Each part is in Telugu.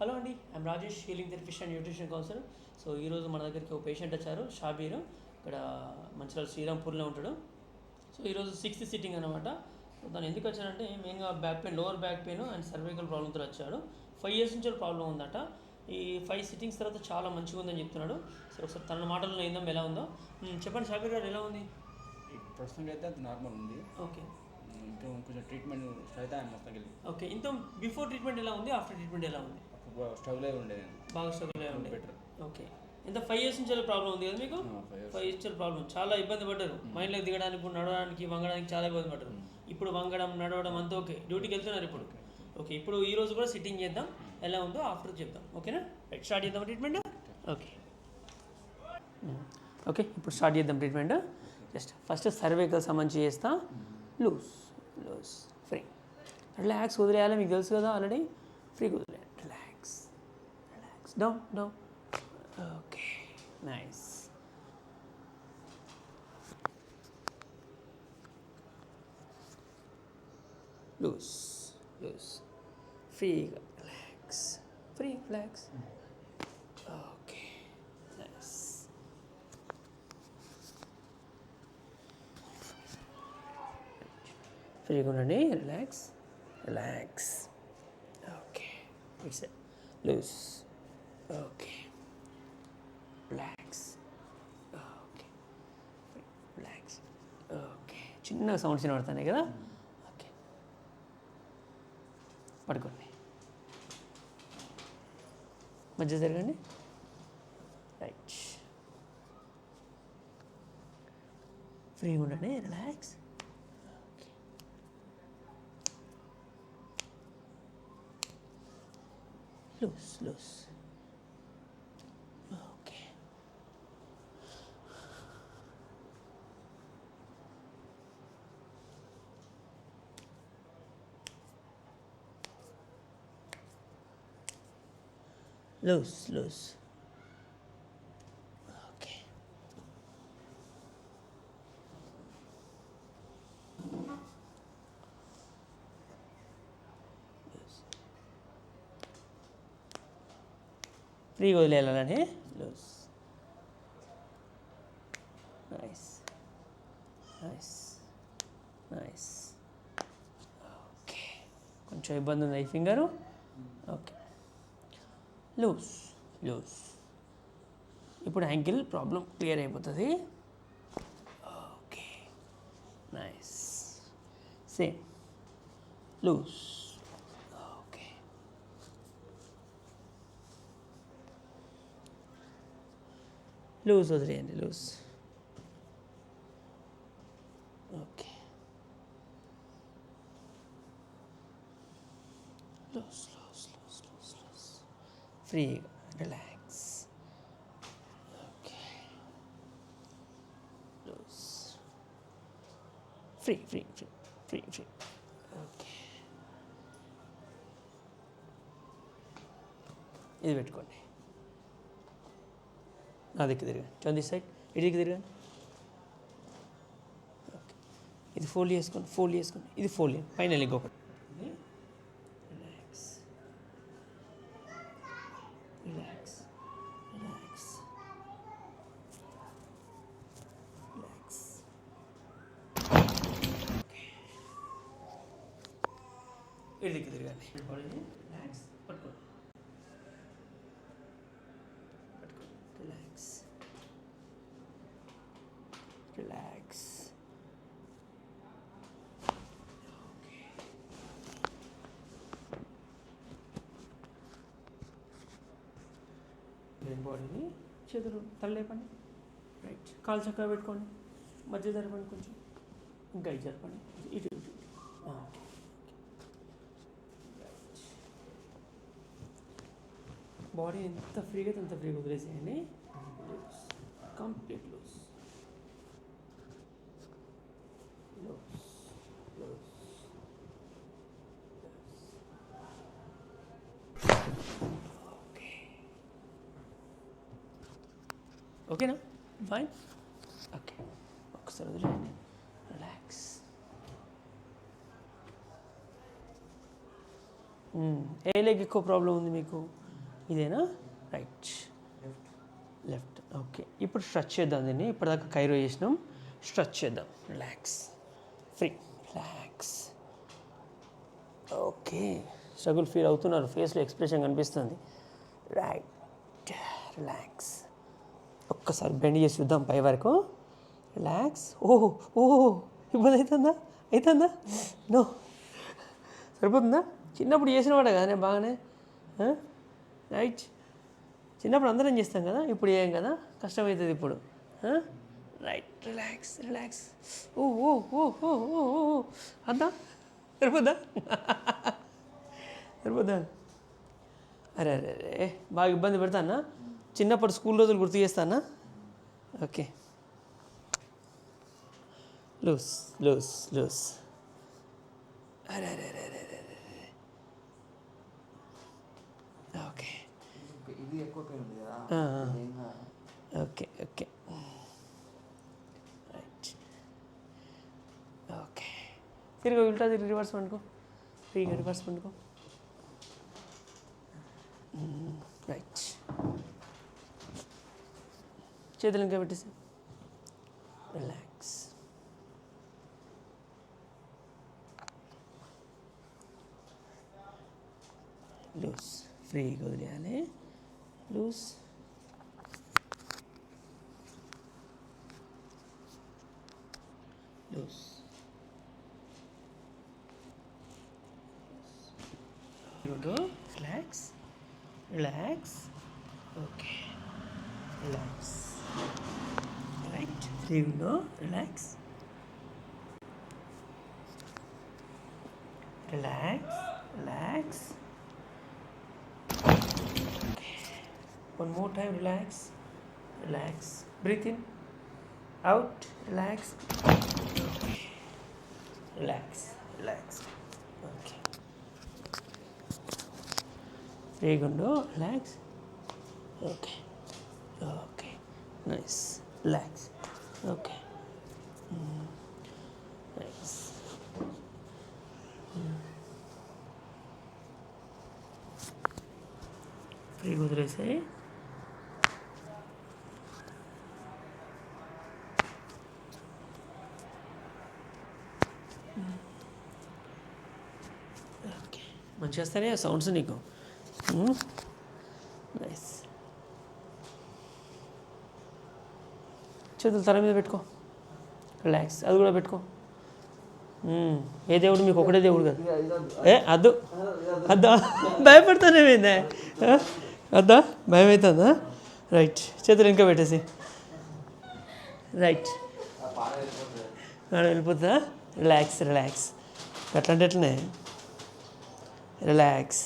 హలో అండి, I'm Rajesh, healing therapist and nutrition counsellor. So ఈరోజు మన దగ్గరికి ఒక పేషెంట్ వచ్చారు, షాబీర్. ఇక్కడ మంచిర్యాల శ్రీరాంపూర్లో ఉంటాడు. సో ఈరోజు 6th సిట్టింగ్ అనమాట. సో తను ఎందుకు వచ్చాడంటే మెయిన్గా back pain, lower back pain and cervical ప్రాబ్లంతో వచ్చాడు. 5 years నుంచి ప్రాబ్లం ఉందట. ఈ 5 సిట్టింగ్స్ తర్వాత చాలా మంచిగా ఉందని చెప్తున్నాడు. సో ఒకసారి తన మాటల్లో ఏందో ఎలా ఉందో చెప్పండి. షాబీర్ గారు ఎలా ఉంది? ప్రస్తుతం అయితే అది నార్మల్ ఉంది. ఓకే, ఇంకా కొంచెం ట్రీట్మెంట్ స్టార్ట్ అయితే మొత్తం వెళ్ళి. ఓకే. ఇంత బిఫోర్ ట్రీట్మెంట్ ఎలా ఉంది, ఆఫ్టర్ ట్రీట్మెంట్ ఎలా ఉంది? స్ట్రగుల్ అయి ఉండేది, బాగా స్ట్రగుల్ అయ్యి ఉండే. బెటర్. ఓకే. ఇంత 5 years నుంచి ప్రాబ్లం ఉంది కదా మీకు? 5 years ప్రాబ్లం, చాలా ఇబ్బంది పడ్డారు. మైండ్లోకి దిగడానికి, నడవడానికి, వంగడానికి చాలా ఇబ్బంది పడ్డారు. ఇప్పుడు వంగడం, నడవడం అంతా ఓకే. డ్యూటీకి వెళ్తున్నారు ఇప్పుడు. ఓకే, ఇప్పుడు ఈ రోజు కూడా సిట్టింగ్ చేద్దాం, ఎలా ఉందో ఆఫ్టర్ చెప్దాం. ఓకేనా? రైట్, స్టార్ట్ చేద్దాం ట్రీట్మెంట్. ఓకే ఓకే, ఇప్పుడు స్టార్ట్ చేద్దాం ట్రీట్మెంట్. జస్ట్ ఫస్ట్ సర్వైకల్ సంబంధించి చేస్తా. Loose loose, free, relax. వదిలేయాలి, మీకు తెలుసు కదా ఆల్రెడీ. ఫ్రీ వదిలేయాలి. Relax relax, down down. Okay, nice. Loose loose, ఫ్రీగా relax, free relax. Okay, nice. ఫ్రీగా ఉండండి, relax relax. Okay, it's loose. Okay, relax. Okay, relax. Okay, చిన్న సౌండ్స్ వినబడుతున్నాయి కదా. ఓకే, పడుకోండి, మధ్య జరగండి. రైట్, ఫ్రీగా ఉండండి, relax. Loose, loose. Okay. Loose, loose. Okay. ఫ్రీగా వదిలేయాలని. Loose. Nice nice nice. Okay, కొంచెం ఇబ్బంది ఉంది ఈ ఫింగరు. Okay, loose loose. ఇప్పుడు యాంకిల్ ప్రాబ్లం క్లియర్ అయిపోతుంది. Okay, nice. Same, loose. Loose వదిలేయండి, loose. Okay, loose loose loose loose loose. ఫ్రీగా relax. Okay, loose. Free free free free free. Okay, ఇది పెట్టుకోండి. నా దిక్కు తిరగండి, టర్న్ దిస్ సైడ్. ఇటు దిక్కు తిరగండి. ఓకే, ఇది ఫోల్డ్ చేసుకోండి, ఫోల్డ్ చేసుకోండి. ఇది ఫోల్డ్ చేయండి, పైన ఇంకొకటి. Relax relax relax relax. Okay, ఇటు దిక్కు తిరగండి. రిలాక్స్, పట్టుకోండి. Relax. Relax. Okay. బాడీని చేతులు తలలేపండి. రైట్, కాలు చక్కగా పెట్టుకోండి. మధ్య జరపండి కొంచెం, ఇంకా ఇది జరపండి. ఇటు ఇటు. ఓకే, బాడీ ఎంత ఫ్రీగా అంత ఫ్రీగా వదిలేసేయండి. Loose, complete loose. Loose loose. Okay, ఓకేనా? ఫైన్. ఓకే, ఒకసారి వదిలేయండి, రిలాక్స్. ఏ లెగ్ ఎక్కువ ప్రాబ్లం ఉంది మీకు? ఇదేనా? Right, left. ఓకే, ఇప్పుడు స్ట్రెచ్ చేద్దాం దీన్ని. ఇప్పటిదాకా కైరో చేసినాం, స్ట్రెచ్ చేద్దాం. Relax, free, relax. Okay, struggle feel అవుతున్నారు, ఫేస్లో ఎక్స్ప్రెషన్ కనిపిస్తుంది. Right, relax. ఒక్కసారి బెండ్ చేసి చూద్దాం పై వరకు. రిలాక్స్. ఓహో ఓహో, ఇబ్బంది అవుతుందా? నో, సరిపోతుందా? చిన్నప్పుడు చేసినవాడే కదా నేను బాగానే. రైట్, చిన్నప్పుడు అందరం చేస్తాం కదా, ఇప్పుడు ఏం కదా, కష్టమవుతుంది ఇప్పుడు. Right, relax. ఓ ఓ ఓ ఓ ఓ ఓ, అంతా సరిపోద్దా? అరే అరే అరే, బాగా ఇబ్బంది పెడతానా? చిన్నప్పుడు స్కూల్ రోజులు గుర్తు చేస్తానా? Okay, loose. అరే అరే అరే అరే అరే. ఓకే, ఇది ఎక్కువ పెయిన్ ఉంది కదా. Okay right. ఓకే, తిరిగి ఉల్టా తిరిగి రివర్స్ పండుకో, ఫ్రీగా రివర్స్ పండుకో. రైట్, చేతులు ఇంకా పెట్టేసి రిలాక్స్. లూస్, ఫ్రీగా వదిలేయాలి. Loose, relax. Okay, relax. Right, free ఉందో, relax. One more time, relax. Breathe in, out, relax. Okay. Relax. Okay. Free gundo, relax. Okay. Nice. Relax. Okay. Nice. Free వదిలేసాయి. ఓకే, మంచిగా వస్తానే సౌండ్స్ నీకు. నైస్. చేతులు తల మీద పెట్టుకో, రిలాక్స్. అది కూడా పెట్టుకో. ఏ దేవుడు మీకు ఒకటే దేవుడు కదా. అద్దా భయపడతానేమైందా? అద్దా భయం అవుతుందా? రైట్, చేతులు ఇంకా పెట్టేసి. రైట్, వెళ్ళిపోతుందా? రిలాక్స్. అట్లాంటి ఎట్లనే రిలాక్స్.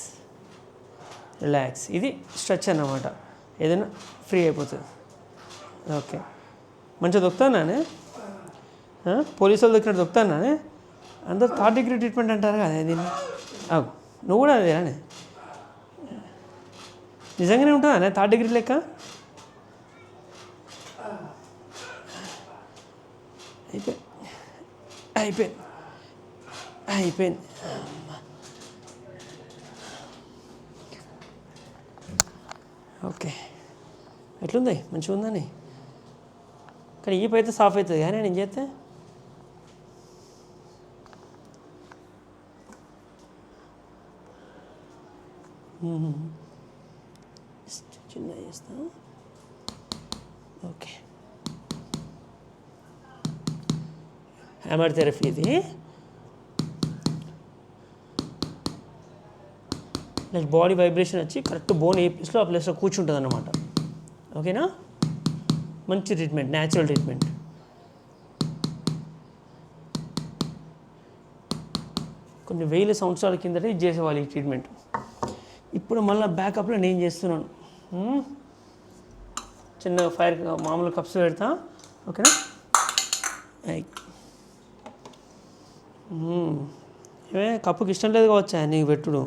ఇది స్ట్రెచ్ అన్నమాట. ఏదైనా ఫ్రీ అయిపోతుంది. ఓకే, మంచిగా దొక్కుతానే, పోలీసు వాళ్ళు దొక్కినట్టు దొక్కుతానే. అందరూ 3rd degree ట్రీట్మెంట్ అంటారు కదా దీన్ని. నువ్వు కూడా అదేనా? నిజంగానే ఉంటుందా 3rd degree లెక్క? అయిపోయింది. ఓకే, ఎట్లుంది? మంచిగా ఉందని. కానీ ఈ పైతే సాఫ్ అవుతుంది కానీ నేను చేస్తే. చిన్న చేస్తా. ఓకే, హ్యామర్ థెరపీ ఇది. నెక్స్ట్ బాడీ వైబ్రేషన్ వచ్చి కరెక్ట్ బోన్ ఏ ప్లేస్లో ఆ ప్లేస్లో కూర్చుంటుంది అన్నమాట. ఓకేనా? మంచి ట్రీట్మెంట్, న్యాచురల్ ట్రీట్మెంట్. కొన్ని వేల సంవత్సరాల కిందటే ఇది చేసేవాళ్ళు ఈ ట్రీట్మెంట్. ఇప్పుడు మళ్ళీ బ్యాకప్లో నేను చేస్తున్నాను. చిన్న ఫైర్ మామూలు కప్స్ పెడతా. ఓకేనా? కప్పుకి ఇష్టం లేదు కావచ్చా నీకు పెట్టుడు?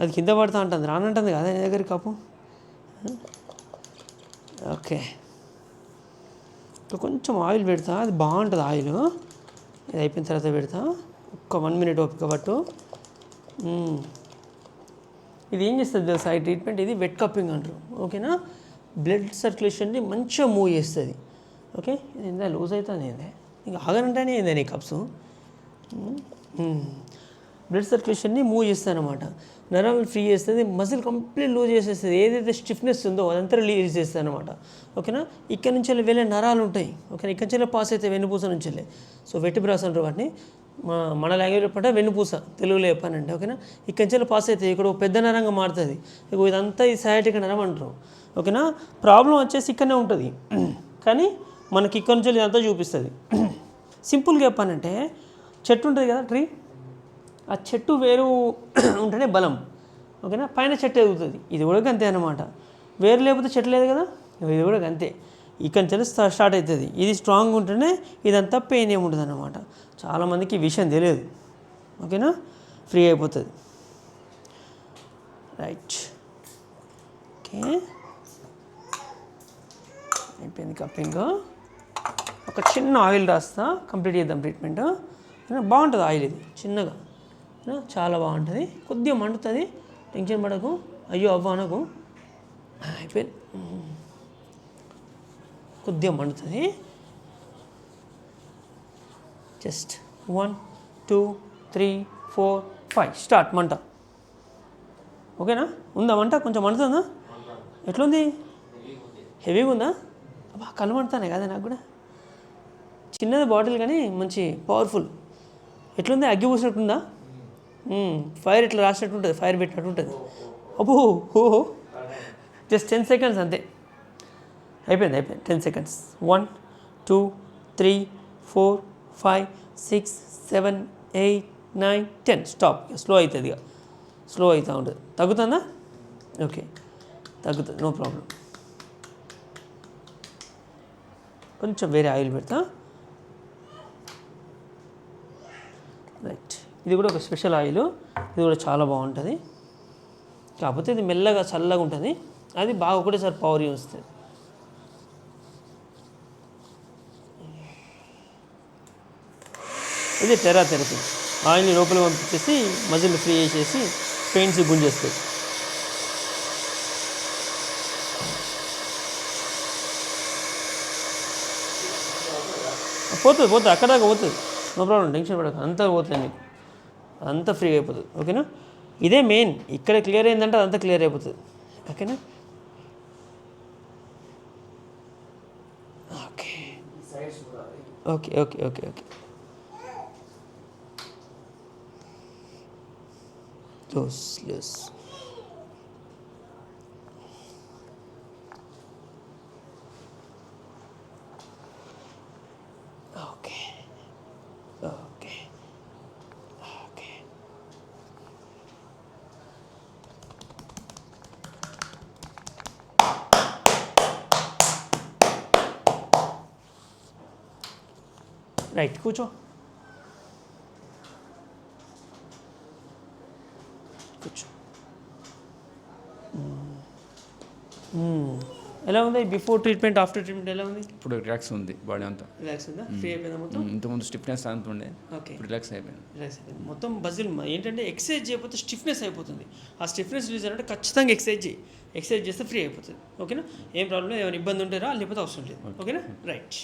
అది కింద పడతా ఉంటుంది, రానంటుంది కదా నీ దగ్గర కప్పు. ఓకే, కొంచెం ఆయిల్ పెడతా, అది బాగుంటుంది ఆయిల్. ఇది అయిపోయిన తర్వాత పెడతా. ఒక్క 1 minute ఓపిక పట్టు. ఇది ఏం చేస్తుంది తెలుసా ఈ ట్రీట్మెంట్, ఇది వెట్ కప్పింగ్ అంటారు. ఓకేనా, బ్లడ్ సర్క్యులేషన్ని మంచిగా మూవ్ చేస్తుంది. ఓకే, ఇది ఎంత లూజ్ అవుతుంది ఏంది, ఇంకా ఆగనంటేనే ఏంది నీ కప్స్. బ్లడ్ సర్క్యులేషన్ని మూవ్ చేస్తుంది అనమాట, నరాలను ఫ్రీ చేస్తుంది, మజిల్ కంప్లీట్ లూజ్ చేసేస్తుంది, ఏదైతే స్టిఫ్నెస్ ఉందో అదంతా రిలీజ్ చేస్తుంది అనమాట. ఓకేనా, ఇక్కడ నుంచి వెళ్ళే నరాలు ఉంటాయి. ఓకేనా, ఇక్కడ నుంచి పాస్ అవుతాయి వెన్నుపూస నుంచి వెళ్ళి. సో వెర్టిబ్రాస్ అంటారు వాటిని, మన లాంగ్వేజ్ చెప్పంటే వెన్నుపూస తెలుగులో చెప్పానంటే. ఓకేనా, ఇక్కడ నుంచి పాస్ అవుతాయి, ఇక్కడ పెద్ద నరంగా మారుతుంది. ఇదంతా ఈ సయాటిక నరం అంటారు. ఓకేనా, ప్రాబ్లం వచ్చేసి ఇక్కడనే ఉంటుంది, కానీ మనకి ఇక్కడ నుంచి ఇదంతా చూపిస్తుంది. సింపుల్గా చెప్పానంటే చెట్టు ఉంటుంది కదా, ట్రీ, ఆ చెట్టు వేరు ఉంటేనే బలం. ఓకేనా, పైన చెట్టు ఎదుగుతుంది, ఇది కూడా అంతే అనమాట. వేరు లేకపోతే చెట్టు లేదు కదా, ఇది కూడా అంతే. ఇక్కడ నుంచి స్టార్ట్ అవుతుంది, ఇది స్ట్రాంగ్ ఉంటేనే ఇదంతా పెయిన్ ఏముంటుంది అనమాట. చాలామందికి ఈ విషయం తెలియదు. ఓకేనా, ఫ్రీ అయిపోతుంది. రైట్, ఓకే, అయిపోయింది కప్పింగ్. ఒక చిన్న ఆయిల్ రాస్తా, కంప్లీట్ చేద్దాం ట్రీట్మెంట్. బాగుంటుంది ఆయిల్, ఇది చిన్నగా చాలా బాగుంటుంది. కొద్దిగా మండుతుంది, టెన్షన్ పడకు, అయ్యో అవ్వ అనకు. అయిపోయింది, కొద్దిగా మండుతుంది. జస్ట్ 1 2 3 4 5 స్టార్ట్ మంట. ఓకేనా, ఉందా మంట, కొంచెం మండుతుందా, ఎట్లుంది, హెవీగా ఉందా, అబ్బా కళ్ళు మండుతానే కదా నాకు కూడా. చిన్నది బాటిల్ కానీ మంచి పవర్ఫుల్. ఎట్లుంది, అగ్గి పూసినట్టుందా, ఫైర్ ఇట్లా రాసినట్టు ఉంటుంది, ఫైర్ పెట్టినట్టు ఉంటుంది. అబ్బో ఓహో, జస్ట్ 10 సెకండ్స్ అంతే, అయిపోయింది 10 సెకండ్స్. 1 2 3 4 5 6 7 8 9 10 స్టాప్. స్లో అవుతుంది, ఇక స్లో అవుతూ ఉంటుంది. తగ్గుతుందా, ఓకే తగ్గుతుంది, నో ప్రాబ్లం. కొంచెం వేరే ఆయిల్ పెడతా. రైట్, ఇది కూడా ఒక స్పెషల్ ఆయిల్, ఇది కూడా చాలా బాగుంటుంది. కాకపోతే ఇది మెల్లగా చల్లగా ఉంటుంది, అది బాగా ఒకటేసారి పవర్ వస్తుంది. ఇది టెరా థెరపీ, ఆయిల్ని లోపల పంపించేసి మజిల్ ఫ్రీ చేసేసి పెయిన్స్ గుంజేస్తుంది. పోతుంది అక్కడ దాకా పోతుంది, నో ప్రాబ్లం, టెన్షన్ పడక, అంతా పోతుంది నీకు, అంతా ఫ్రీ అయిపోతుంది. ఓకేనా, ఇదే మెయిన్, ఇక్కడ క్లియర్ అయిందంటే అదంతా క్లియర్ అయిపోతుంది. ఓకేనా, okay okay okay okay okay loose. Okay okay okay, right, కూర్చో కూర్చో. ఎలా ఉంది బిఫోర్ ట్రీట్మెంట్, ఆఫ్టర్ ట్రీట్మెంట్ ఎలా ఉంది? ఇప్పుడు రిలాక్స్ ఉంది, బాడీ అంతా రిలాక్స్ ఉందా, ఫ్రీ అయిపోయిందా మొత్తం? ఇంతకుముందు స్టిఫ్నెస్ అంత ఉండే, ఓకే రిలాక్స్ అయిపోయింది. రిలాక్స్ అయిపోయింది మొత్తం. బజిల్ ఏంటంటే ఎక్సర్సైజ్ చేయకపోతే స్టిఫ్నెస్ అయిపోతుంది. ఆ స్టిఫ్నెస్ రిలీజ్ అంటే ఖచ్చితంగా ఎక్సర్సైజ్ చేస్తే ఫ్రీ అయిపోతుంది. ఓకేనా, ఏం ప్రాబ్లం, ఏమైనా ఇబ్బంది ఉంటే రా, లేకపోతే అవసరం లేదు. ఓకేనా, రైట్.